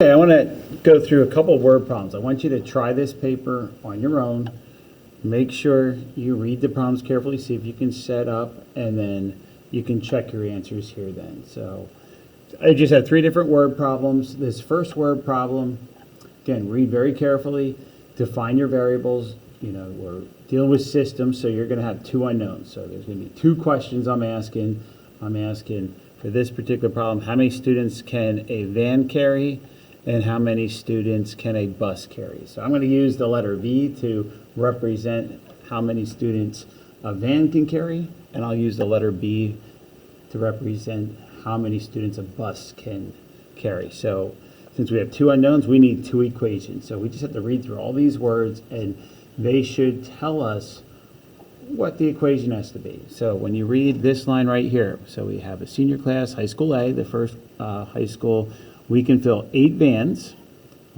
Okay, I want to go through a couple of word problems. I want you to try this paper on your own. Make sure you read the problems carefully, see if you can set up, and then you can check your answers here then. So I just have three different word problems. This first word problem, again, read very carefully, define your variables. You know, we're dealing with systems, so you're going to have two unknowns. So there's going to be two questions I'm asking. I'm asking for this particular problem, how many students can a van carry? And how many students can a bus carry? So I'm going to use the letter V to represent how many students a van can carry, and I'll use the letter B to represent how many students a bus can carry. So since we have two unknowns, we need two equations. So we just have to read through all these words, and they should tell us what the equation has to be. So when you read this line right here, so we have a senior class, high school A, the first high school. We can fill 8 vans,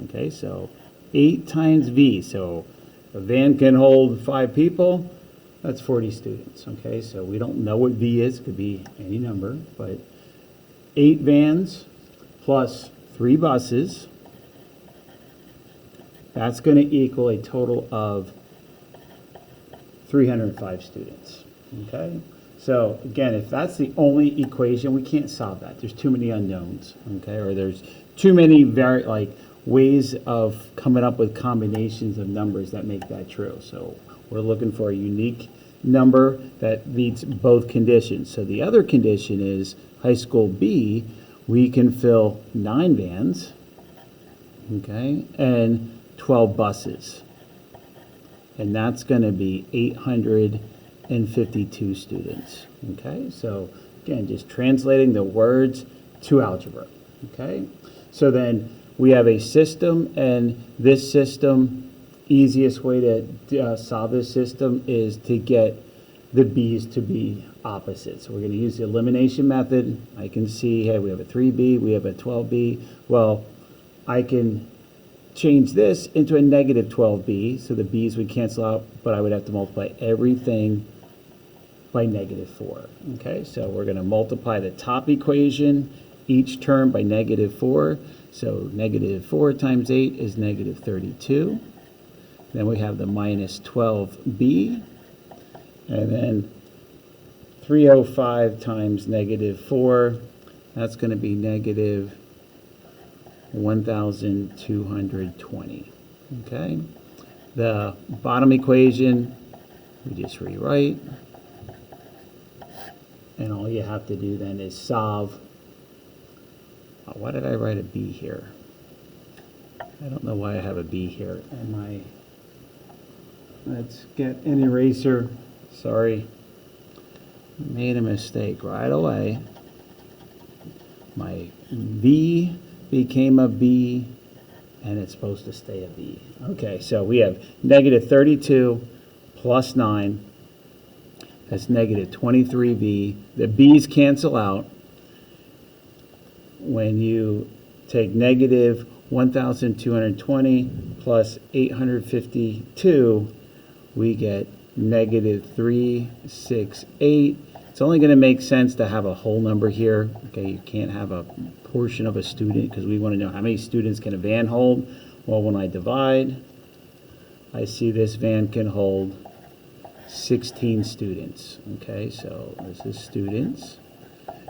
okay, so 8 times V. So a van can hold 5 people, that's 40 students, okay? So we don't know what V is, could be any number, but 8 vans plus 3 buses, that's going to equal a total of 305 students, okay? So again, if that's the only equation, we can't solve that. There's too many unknowns, okay? Or there's too many ways of coming up with combinations of numbers that make that true. So we're looking for a unique number that meets both conditions. So the other condition is high school B, we can fill 9 vans, okay, and 12 buses. And that's going to be 852 students, okay? So again, just translating the words to algebra, okay? So then we have a system, and this system, easiest way to solve this system is to get the B's to be opposite. So we're going to use the elimination method. I can see, hey, we have a 3B, we have a 12B. Well, I can change this into a negative 12B, so the B's would cancel out, but I would have to multiply everything by negative 4. Okay, so we're going to multiply the top equation, each term by negative 4. So negative 4 times 8 is negative 32. Then we have the minus 12B. And then 305 times negative 4, that's going to be negative 1,220. Okay, the bottom equation, we just rewrite. And all you have to do then is solve. Why did I write a B here? I don't know why I have a B here. Let's get an eraser. Sorry. Made a mistake right away. My V became a B, and it's supposed to stay a B. Okay, so we have negative 32 plus 9. That's negative 23B. The B's cancel out. When you take negative 1,220 plus 852, we get negative 368. It's only going to make sense to have a whole number here. Okay, you can't have a portion of a student because we want to know how many students can a van hold. Well, when I divide, I see this van can hold 16 students. Okay, so this is students.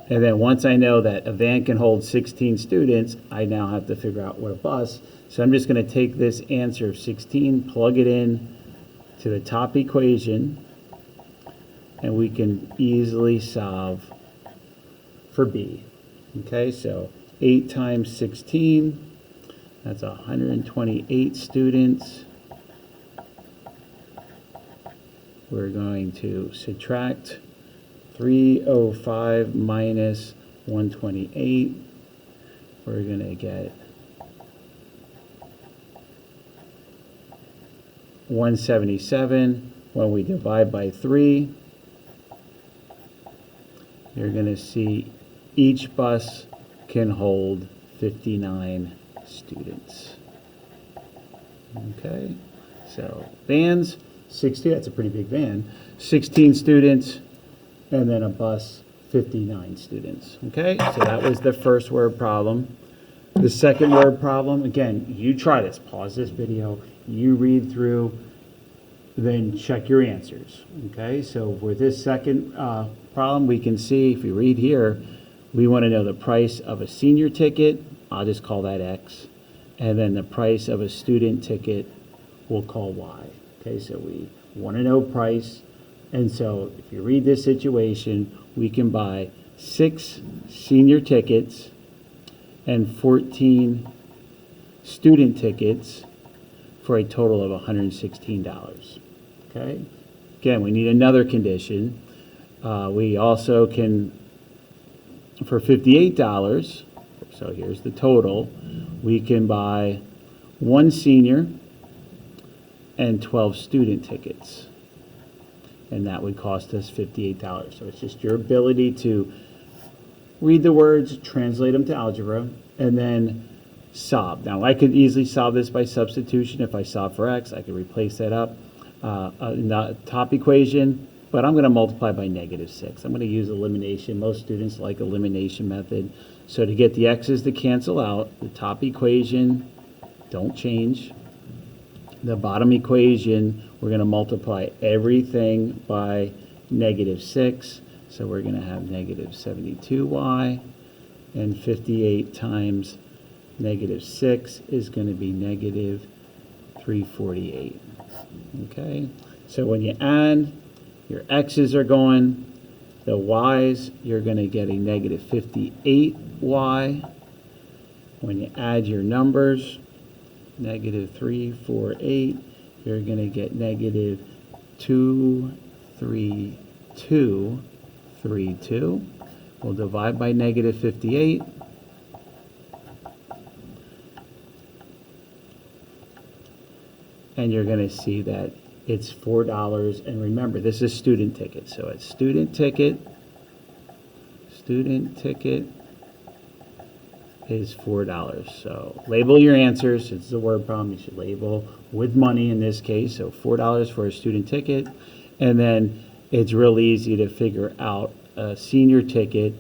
And then once I know that a van can hold 16 students, I now have to figure out what a bus. So I'm just going to take this answer of 16, plug it in to the top equation, and we can easily solve for B. Okay, so 8 times 16, that's 128 students. We're going to subtract 305 minus 128. We're going to get 177. When we divide by 3, you're going to see each bus can hold 59 students. Okay, so vans, 60, that's a pretty big van, 16 students, and then a bus, 59 students. Okay, so that was the first word problem. The second word problem, again, you try this, pause this video, you read through, then check your answers, okay? So for this second problem, we can see, if you read here, we want to know the price of a senior ticket, I'll just call that X, and then the price of a student ticket, we'll call Y. Okay, so we want to know price, and so if you read this situation, we can buy 6 senior tickets and 14 student tickets for a total of $116. Okay, again, we need another condition. We also can, for $58, so here's the total, we can buy 1 senior and 12 student tickets. And that would cost us $58. So it's just your ability to read the words, translate them to algebra, and then solve. Now, I could easily solve this by substitution. If I solve for x, I could replace that up in the top equation, but I'm going to multiply by -6. I'm going to use elimination. Most students like elimination method. So to get the x's to cancel out, the top equation, don't change. The bottom equation, we're going to multiply everything by -6. So we're going to have -72y, and 58 times -6 is going to be -348. Okay, so when you add, your x's are going, the y's, you're going to get a -58y. When you add your numbers, -348, you're going to get -23232. We'll divide by -58. And you're going to see that it's $4. And remember, this is student ticket. So it's student ticket is $4. So label your answers. It's a word problem. You should label with money in this case. So $4 for a student ticket. And then it's real easy to figure out a senior ticket.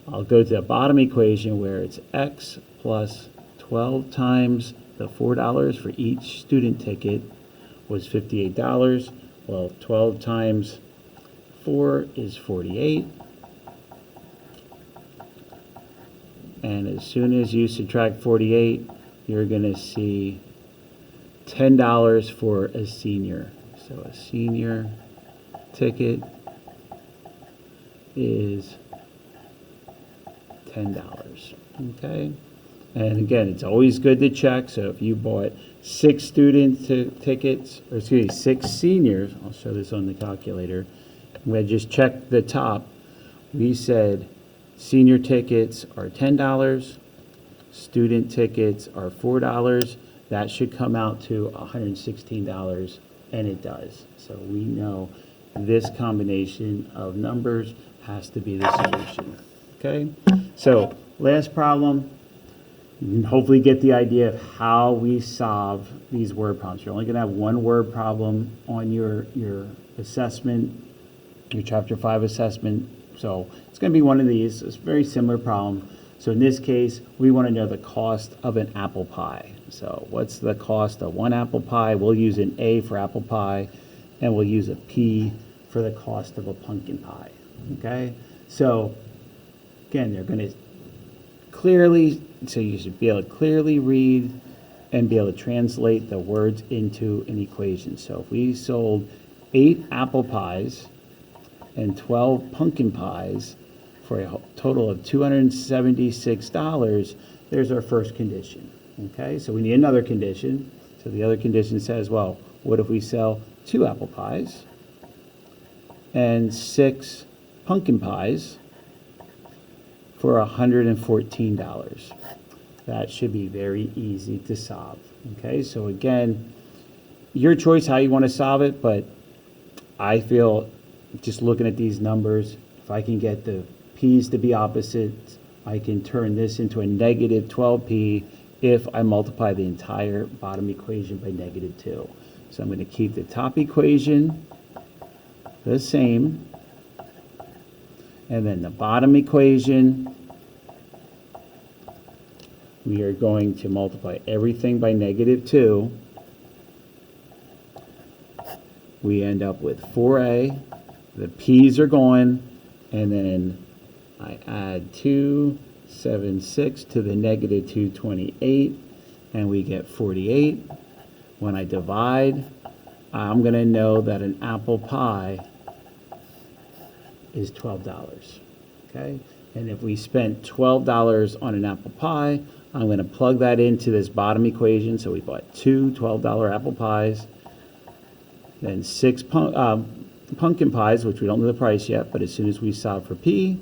I'll go to the bottom equation where it's x plus 12 times the $4 for each student ticket was $58. Well, 12 times 4 is 48. And as soon as you subtract 48, you're going to see $10 for a senior. So a senior ticket is $10. Okay? And again, it's always good to check. So if you bought 6 student tickets, or excuse me, 6 seniors, I'll show this on the calculator. I'm going to just check the top. We said senior tickets are $10, student tickets are $4. That should come out to $116, and it does. So we know this combination of numbers has to be the solution. Okay? So last problem. You can hopefully get the idea of how we solve these word problems. You're only going to have one word problem on your assessment, your Chapter 5 assessment. So it's going to be one of these. It's a very similar problem. So in this case, we want to know the cost of an apple pie. So what's the cost of one apple pie? We'll use an A for apple pie, and we'll use a P for the cost of a pumpkin pie. Okay? So again, they're going to clearly, so you should be able to clearly read and be able to translate the words into an equation. So if we sold 8 apple pies and 12 pumpkin pies for a total of $276, there's our first condition. Okay, so we need another condition. So the other condition says, well, what if we sell 2 apple pies and 6 pumpkin pies for $114? That should be very easy to solve. Okay, so again, your choice how you want to solve it, but I feel just looking at these numbers, if I can get the p's to be opposite, I can turn this into a -12p if I multiply the entire bottom equation by -2. So I'm going to keep the top equation the same, and then the bottom equation, we are going to multiply everything by -2. We end up with 4a. The p's are going, and then I add 276 to the -228, and we get 48. When I divide, I'm going to know that an apple pie is $12, okay? And if we spent $12 on an apple pie, I'm going to plug that into this bottom equation. So we bought two $12 apple pies, then six pumpkin pies, which we don't know the price yet, but as soon as we solve for P,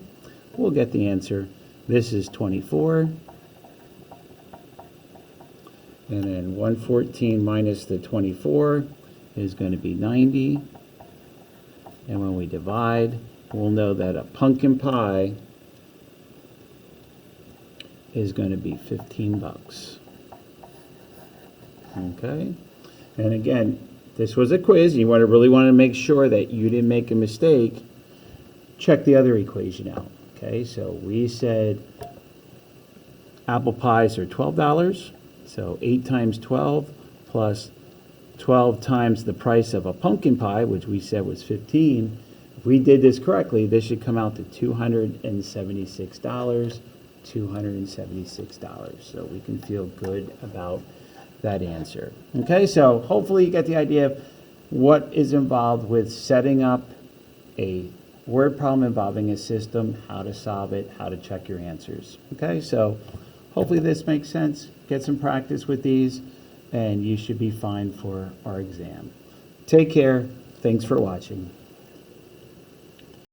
we'll get the answer. This is 24. And then 114 minus the 24 is going to be 90. And when we divide, we'll know that a pumpkin pie is going to be $15. Okay? And again, this was a quiz. You really want to make sure that you didn't make a mistake. Check the other equation out. Okay? So we said apple pies are $12. So 8 times 12 plus 12 times the price of a pumpkin pie, which we said was 15. If we did this correctly, this should come out to $276. $276. So we can feel good about that answer. Okay, so hopefully you get the idea of what is involved with setting up a word problem involving a system, how to solve it, how to check your answers. Okay, so hopefully this makes sense. Get some practice with these, and you should be fine for our exam. Take care. Thanks for watching.